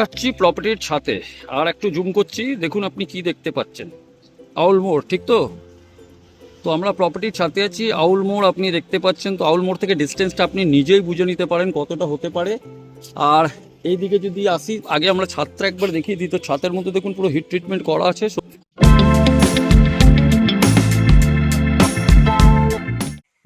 যাচ্ছি প্রপার্টির ছাতে আর একটু জুম করছি, দেখুন আপনি কি দেখতে পাচ্ছেন। আউল মোড়, ঠিক তো? তো আমরা প্রপার্টির ছাতে আছি, আউল মোড় আপনি দেখতে পাচ্ছেন। তো আউল মোড় থেকে ডিস্টেন্সটা আপনি নিজেই বুঝে নিতে পারেন কতটা হতে পারে। আর এইদিকে যদি আসি, আগে আমরা ছাদটা একবার দেখিয়ে দিই। তো ছাতের মধ্যে দেখুন পুরো হিট ট্রিটমেন্ট করা আছে।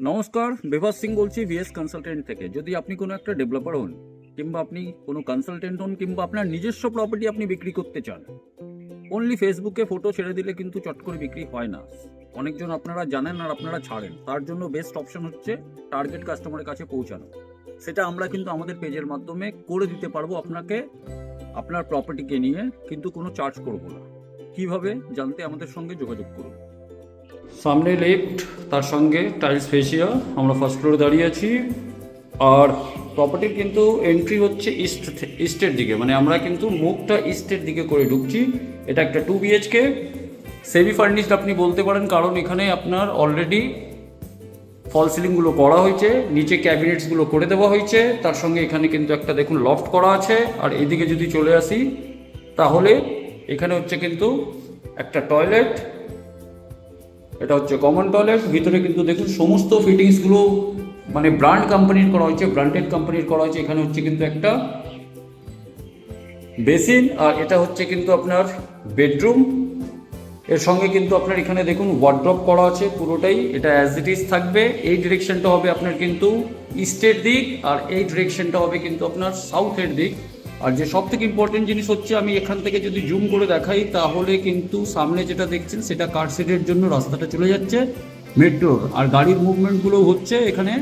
নমস্কার, বিভাস সিং বলছি ভিএস কনসালটেন্ট থেকে। যদি আপনি কোনো একটা ডেভেলপার হন, কিংবা আপনি কোনো কনসালটেন্ট হন, কিংবা আপনার নিজস্ব প্রপার্টি আপনি বিক্রি করতে চান, অনলি ফেসবুকে ফটো ছেড়ে দিলে কিন্তু চট করে বিক্রি হয় না। অনেকজন আপনারা জানেন আর আপনারা ছাড়েন। তার জন্য বেস্ট অপশন হচ্ছে টার্গেট কাস্টমারের কাছে পৌঁছানো। সেটা আমরা কিন্তু আমাদের পেজের মাধ্যমে করে দিতে পারবো আপনাকে, আপনার প্রপার্টিকে নিয়ে, কিন্তু কোনো চার্জ করব না। কিভাবে জানতে আমাদের সঙ্গে যোগাযোগ করুন। সামনে লেফট, তার সঙ্গে টাইলস ফেসিয়া। আমরা ফার্স্ট ফ্লোরে দাঁড়িয়ে আছি। আর প্রপার্টির কিন্তু এন্ট্রি হচ্ছে ইস্টের দিকে, মানে আমরা কিন্তু মুখটা ইস্টের দিকে করে ঢুকছি। এটা একটা 2 BHK সেমি ফার্নিশড আপনি বলতে পারেন, কারণ এখানে আপনার অলরেডি ফল সিলিংগুলো করা হয়েছে, নিচে ক্যাবিনেটসগুলো করে দেওয়া হয়েছে। তার সঙ্গে এখানে কিন্তু একটা দেখুন লফট করা আছে। আর এইদিকে যদি চলে আসি, তাহলে এখানে হচ্ছে কিন্তু একটা টয়লেট। এটা হচ্ছে কমন টয়লেট। ভিতরে কিন্তু দেখুন সমস্ত ফিটিংসগুলো মানে ব্র্যান্ড কোম্পানির করা হয়েছে, ব্র্যান্ডেড কোম্পানির করা হয়েছে। এখানে হচ্ছে কিন্তু একটা বেসিন, আর এটা হচ্ছে কিন্তু আপনার বেডরুম। এর সঙ্গে কিন্তু আপনার এখানে দেখুন ওয়ার্ড্রপ করা আছে পুরোটাই। এটা অ্যাজ ইট ইজ থাকবে। এই ডিরেকশনটা হবে আপনার কিন্তু ইস্টের দিক, আর এই ডিরেকশনটা হবে কিন্তু আপনার সাউথের দিক। আর যে সব থেকে ইম্পর্টেন্ট জিনিস হচ্ছে, আমি এখান থেকে যদি জুম করে দেখাই, তাহলে কিন্তু সামনে যেটা দেখছেন সেটা কার সিটের জন্য রাস্তাটা চলে যাচ্ছে মেট্রোর, আর গাড়ির মুভমেন্টগুলো হচ্ছে এখানে।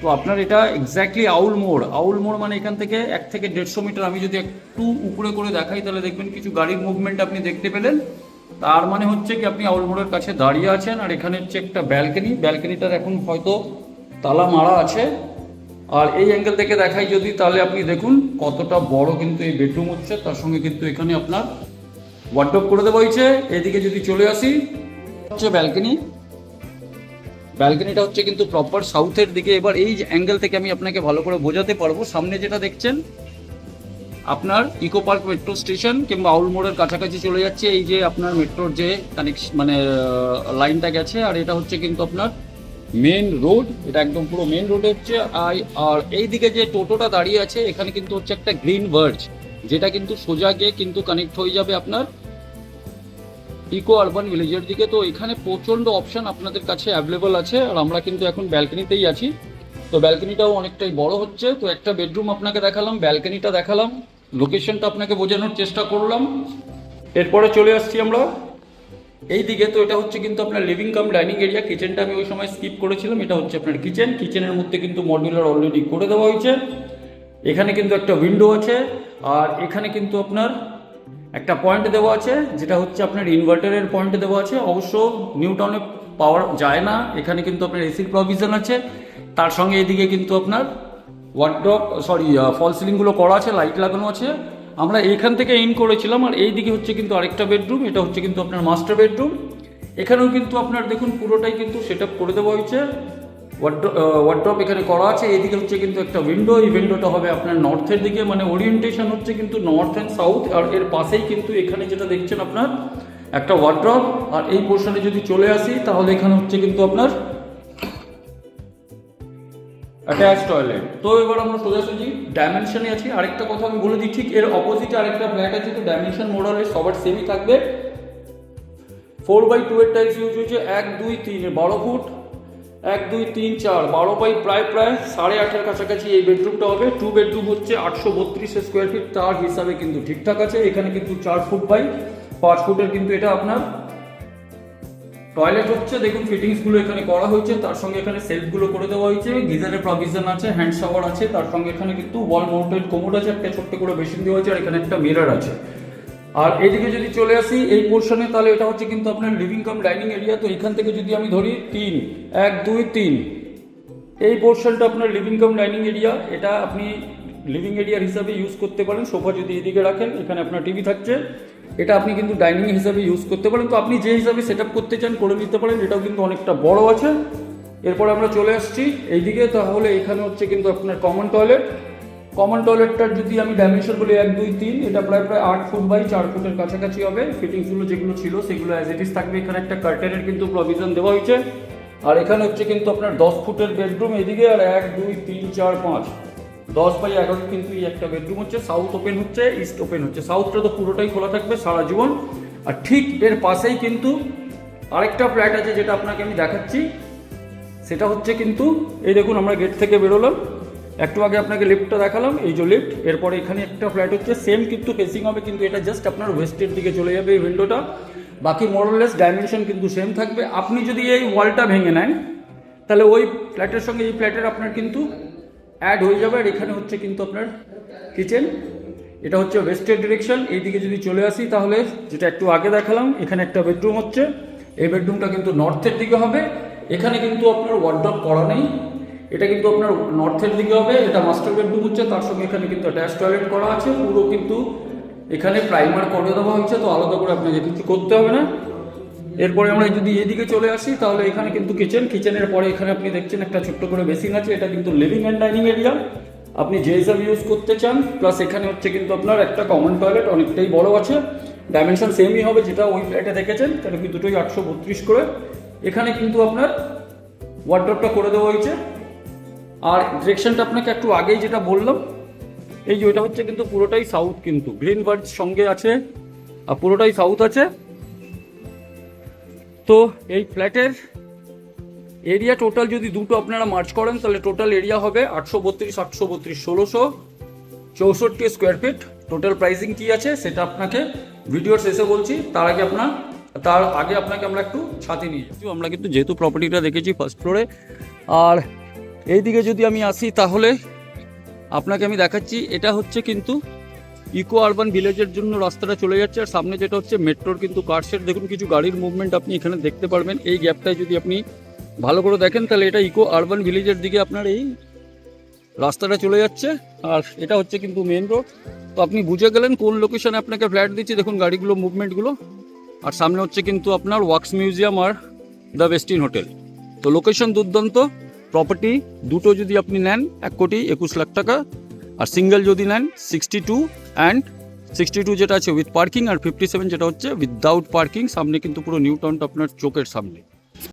তো আপনার এটা এক্স্যাক্টলি আউল মোড়। আউল মোড় মানে এখান থেকে 1 থেকে 150 মিটার। আমি যদি একটু উপরে করে দেখাই, তাহলে দেখবেন কিছু গাড়ির মুভমেন্ট আপনি দেখতে পেলেন। তার মানে হচ্ছে কি আপনি আউল মোড়ের কাছে দাঁড়িয়ে আছেন। আর এখানে হচ্ছে একটা ব্যালকনি। ব্যালকনিটার এখন হয়তো তালা মারা আছে। আর এই অ্যাঙ্গেল থেকে দেখাই যদি, তাহলে আপনি দেখুন কতটা বড় কিন্তু এই বেডরুম হচ্ছে। তার সঙ্গে কিন্তু এখানে আপনার ওয়ার্ডরোব করে দেওয়া হয়েছে। এদিকে যদি চলে আসি, হচ্ছে ব্যালকনি। ব্যালকনিটা হচ্ছে কিন্তু প্রপার সাউথের দিকে। এবার এই অ্যাঙ্গেল থেকে আমি আপনাকে ভালো করে বোঝাতে পারবো। সামনে যেটা দেখছেন আপনার ইকো পার্ক মেট্রো স্টেশন, কিংবা আউল মোড়ের কাছাকাছি চলে যাচ্ছে। এই যে আপনার মেট্রোর যে কানেকশন মানে লাইনটা গেছে, আর এটা হচ্ছে কিন্তু আপনার মেন রোড। এটা একদম পুরো মেন রোড হচ্ছে। আর এই দিকে যে টোটোটা দাঁড়িয়ে আছে, এখানে কিন্তু হচ্ছে একটা গ্রিন ভার্জ, যেটা কিন্তু সোজা গিয়ে কিন্তু কানেক্ট হয়ে যাবে আপনার ইকো আরবান ভিলেজের দিকে। তো এখানে প্রচণ্ড অপশান আপনাদের কাছে অ্যাভেলেবল আছে। আর আমরা কিন্তু এখন ব্যালকনিতেই আছি। তো ব্যালকনিটাও অনেকটাই বড় হচ্ছে। তো একটা বেডরুম আপনাকে দেখালাম, ব্যালকনিটা দেখালাম, লোকেশনটা আপনাকে বোঝানোর চেষ্টা করলাম। এরপরে চলে আসছি আমরা এই দিকে। তো এটা হচ্ছে কিন্তু আপনার লিভিং কাম ডাইনিং এরিয়া। কিচেনটা আমি ওই সময় স্কিপ করেছিলাম। এটা হচ্ছে আপনার কিচেন। কিচেনের মধ্যে কিন্তু মডিউলার অলরেডি করে দেওয়া হয়েছে। এখানে কিন্তু একটা উইন্ডো আছে। আর এখানে কিন্তু আপনার একটা পয়েন্ট দেওয়া আছে, যেটা হচ্ছে আপনার ইনভার্টারের পয়েন্ট দেওয়া আছে। অবশ্য নিউ টাউনে পাওয়ার যায় না। এখানে কিন্তু আপনার এসির প্রভিশন আছে। তার সঙ্গে এদিকে কিন্তু আপনার ওয়ার্ড্রপ ফল সিলিংগুলো করা আছে, লাইট লাগানো আছে। আমরা এইখান থেকে ইন করেছিলাম। আর এই দিকে হচ্ছে কিন্তু আরেকটা বেডরুম। এটা হচ্ছে কিন্তু আপনার মাস্টার বেডরুম। এখানেও কিন্তু আপনার দেখুন পুরোটাই কিন্তু সেট আপ করে দেওয়া হয়েছে। ওয়ার্ড্রপ এখানে করা আছে। এদিকে হচ্ছে কিন্তু একটা উইন্ডো। এই উইন্ডোটা হবে আপনার নর্থের দিকে, মানে ওরিয়েন্টেশন হচ্ছে কিন্তু নর্থ অ্যান্ড সাউথ। আর এর পাশেই কিন্তু এখানে যেটা দেখছেন আপনার একটা ওয়ার্ড্রপ। আর এই পোর্শনে যদি চলে আসি, তাহলে এখানে হচ্ছে কিন্তু আপনার অ্যাটাচ টয়লেট। তো এবার আমরা সোজাসুজি ডাইমেনশনে আছি। আরেকটা কথা আমি বলে দিই, ঠিক এর অপোজিটে আরেকটা ফ্ল্যাট আছে। তো ডাইমেনশন মোডালে সবার সেমই থাকবে। 4x2 এর টাইলস ইউজ হয়েছে। 1 2 3 12 ফুট, 1 2 3 4 12 বাই প্রায় 8.5 কাছাকাছি এই বেডরুমটা হবে। 2 বেডরুম হচ্ছে 832 স্কোয়ার ফিট। তার হিসাবে কিন্তু ঠিকঠাক আছে। এখানে কিন্তু 4 ফুট বাই 5 ফুটের কিন্তু এটা আপনার টয়লেট হচ্ছে। দেখুন ফিটিংসগুলো এখানে করা হয়েছে। তার সঙ্গে এখানে সেলফগুলো করে দেওয়া হয়েছে, গিজারের প্রভিশন আছে, হ্যান্ড শাওয়ার আছে। তার সঙ্গে এখানে কিন্তু ওয়াল মাউন্টেড কোমোড আছে, একটা ছোট্ট করে বেসিন দেওয়া হয়েছে। আর এখানে একটা মিরর আছে। আর এইদিকে যদি চলে আসি এই পোর্শনে, তাহলে এটা হচ্ছে কিন্তু আপনার লিভিং কাম ডাইনিং এরিয়া। তো এখান থেকে যদি আমি ধরি 3 1 2 3, এই পোর্শনটা আপনার লিভিং কাম ডাইনিং এরিয়া। এটা আপনি লিভিং এরিয়ার হিসাবে ইউজ করতে পারেন। সোফা যদি এদিকে রাখেন, এখানে আপনার টিভি থাকছে। এটা আপনি কিন্তু ডাইনিং হিসাবে ইউজ করতে পারেন। তো আপনি যে হিসাবে সেট আপ করতে চান করে নিতে পারেন। এটাও কিন্তু অনেকটা বড় আছে। এরপর আমরা চলে আসছি এইদিকে। তাহলে এখানে হচ্ছে কিন্তু আপনার কমন টয়লেট। কমন টয়লেটটার যদি আমি ডাইমেনশন বলি 1 2 3, এটা প্রায় 8 ফুট বাই 4 ফুটের কাছাকাছি হবে। ফিটিংসগুলো যেগুলো ছিল সেগুলো অ্যাজ ইট ইজ থাকবে। এখানে একটা কার্টেনের কিন্তু প্রভিশন দেওয়া হয়েছে। আর এখানে হচ্ছে কিন্তু আপনার 10 ফুটের বেডরুম এদিকে, আর 1 2 3 4 5 10 বাই 11 কিন্তু এই একটা বেডরুম হচ্ছে। সাউথ ওপেন হচ্ছে, ইস্ট ওপেন হচ্ছে। সাউথটা তো পুরোটাই খোলা থাকবে সারা জীবন। আর ঠিক এর পাশেই কিন্তু আরেকটা ফ্ল্যাট আছে যেটা আপনাকে আমি দেখাচ্ছি। সেটা হচ্ছে কিন্তু এই দেখুন, আমরা গেট থেকে বেরোলাম, একটু আগে আপনাকে লিফটটা দেখালাম, এই যে লিফট। এরপরে এখানে একটা ফ্ল্যাট হচ্ছে, সেম কিন্তু ফেসিং হবে, কিন্তু এটা জাস্ট আপনার ওয়েস্টের দিকে চলে যাবে এই উইন্ডোটা। বাকি মোরলেস ডাইমেনশন কিন্তু সেম থাকবে। আপনি যদি এই ওয়ালটা ভেঙে নেন তাহলে ওই ফ্ল্যাটের সঙ্গে এই ফ্ল্যাটের আপনার কিন্তু অ্যাড হয়ে যাবে। আর এখানে হচ্ছে কিন্তু আপনার কিচেন, এটা হচ্ছে ওয়েস্টের ডিরেকশন। এইদিকে যদি চলে আসি তাহলে যেটা একটু আগে দেখালাম, এখানে একটা বেডরুম হচ্ছে। এই বেডরুমটা কিন্তু নর্থের দিকে হবে। এখানে কিন্তু আপনার ওয়ার্ডরোব করা নেই, এটা কিন্তু আপনার নর্থের দিকে হবে। এটা মাস্টার বেডরুম হচ্ছে, তার সঙ্গে এখানে কিন্তু অ্যাটাচ টয়লেট করা আছে। পুরো কিন্তু এখানে প্রাইমার করে দেওয়া হয়েছে, তো আলাদা করে আপনাকে কিছু করতে হবে না। এরপরে আমরা যদি এদিকে চলে আসি তাহলে এখানে কিন্তু কিচেনের পরে এখানে আপনি দেখছেন একটা ছোট্ট করে বেসিন আছে। এটা কিন্তু লিভিং অ্যান্ড ডাইনিং এরিয়া, আপনি যে হিসাবে ইউজ করতে চান। প্লাস এখানে হচ্ছে কিন্তু আপনার একটা কমন টয়লেট, অনেকটাই বড় আছে। ডাইমেনশন সেমই হবে যেটা ওই ফ্ল্যাটে দেখেছেন, তাহলে কি দুটোই 832 করে। এখানে কিন্তু আপনার ওয়ার্ডরোবটা করে দেওয়া হয়েছে। আর ডিরেকশনটা আপনাকে একটু আগেই যেটা বললাম, এই যে ওইটা হচ্ছে কিন্তু পুরোটাই সাউথ, কিন্তু গ্রিন বার্ড সঙ্গে আছে আর পুরোটাই সাউথ আছে। তো এই ফ্ল্যাটের এরিয়া টোটাল যদি দুটো আপনারা মার্চ করেন তাহলে টোটাল এরিয়া হবে 832 1664 স্কোয়ার ফিট। টোটাল প্রাইসিং কি আছে সেটা আপনাকে ভিডিওর শেষে বলছি। তার আগে আপনাকে আমরা একটু ছাতি নিয়ে যাচ্ছি। আমরা কিন্তু যেহেতু প্রপার্টিটা দেখেছি ফার্স্ট ফ্লোরে, আর এইদিকে যদি আমি আসি তাহলে আপনাকে আমি দেখাচ্ছি, এটা হচ্ছে কিন্তু ইকো আরবান ভিলেজের জন্য রাস্তাটা চলে যাচ্ছে। আর সামনে যেটা হচ্ছে মেট্রোর কিন্তু কারশেড। দেখুন কিছু গাড়ির মুভমেন্ট আপনি এখানে দেখতে পারবেন। এই গ্যাপটায় যদি আপনি ভালো করে দেখেন তাহলে এটা ইকো আরবান ভিলেজের দিকে আপনার এই রাস্তাটা চলে যাচ্ছে। আর এটা হচ্ছে কিন্তু মেন রোড। তো আপনি বুঝে গেলেন কোন লোকেশনে আপনাকে ফ্ল্যাট দিচ্ছি। দেখুন গাড়িগুলো মুভমেন্টগুলো। আর সামনে হচ্ছে কিন্তু আপনার wax museum are the ওয়েস্টিন hotel. তো লোকেশন দুর্দান্ত। প্রপার্টি দুটো যদি আপনি নেন 1,21,00,000 টাকা, আর সিঙ্গেল যদি নেন 62 অ্যান্ড 62 যেটা আছে উইথ পার্কিং, আর 57 যেটা হচ্ছে উইদাউট পার্কিং। সামনে কিন্তু পুরো নিউ টাউনটা আপনার চোখের সামনে।